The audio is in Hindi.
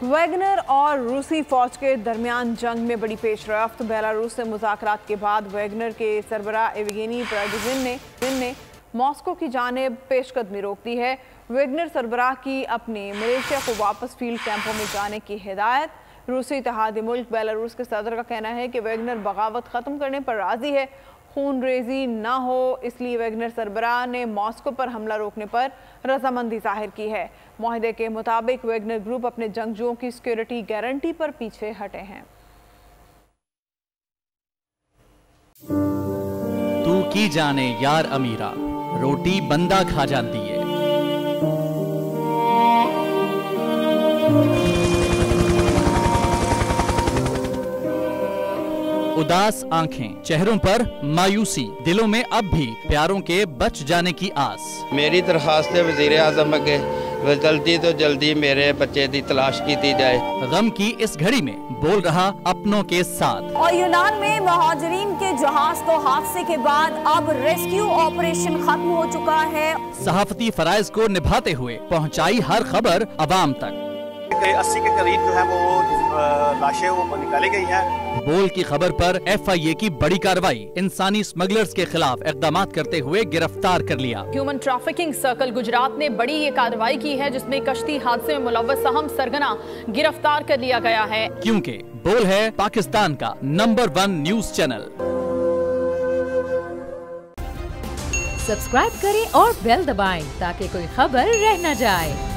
वैगनर और रूसी फौज के दरमियान जंग में बड़ी पेशरफ्त। बेलारूस से मुज़ाकरात के बाद वैगनर के सरबराह एवगेनी प्रिगोजिन ने मॉस्को की जानिब पेशकदमी रोक दी है। वैगनर सरबराह की अपने मलेशिया को वापस फील्ड कैंपों में जाने की हिदायत। रूसी इत्तेहादी मुल्क बेलारूस के सदर का कहना है कि वैगनर बगावत ख़त्म करने पर राज़ी है। खून रेजी ना हो इसलिए वैगनर सरबराह ने मॉस्को पर हमला रोकने पर रजामंदी जाहिर की है। मुआहदे के मुताबिक वैगनर ग्रुप अपने जंगजुओं की सिक्योरिटी गारंटी पर पीछे हटे हैं। तू की जाने यार अमीरा, रोटी बंदा खा जाती है। उदास आंखें, चेहरों पर मायूसी, दिलों में अब भी प्यारों के बच जाने की आस। मेरी दरखास्त है वज़ीर आज़म के जल्दी तो जल्दी मेरे बच्चे की तलाश की जाए। गम की इस घड़ी में बोल रहा अपनों के साथ। और यूनान में महाजरीन के जहाज को हादसे के बाद अब रेस्क्यू ऑपरेशन खत्म हो चुका है। सहाफती फराइज को निभाते हुए पहुंचाई हर खबर अवाम तक। 80 के करीब जो है वो लाशें वो निकाली गई हैं। बोल की खबर पर FIA की बड़ी कार्रवाई, इंसानी स्मगलर्स के खिलाफ इकदाम करते हुए गिरफ्तार कर लिया। ह्यूमन ट्रैफिकिंग सर्कल गुजरात ने बड़ी ये कार्रवाई की है जिसमें कश्ती हादसे में मुलव्वस अहम सरगना गिरफ्तार कर लिया गया है। क्योंकि बोल है पाकिस्तान का नंबर 1 न्यूज चैनल। सब्सक्राइब करें और बेल दबाएं ताकि कोई खबर रह न जाए।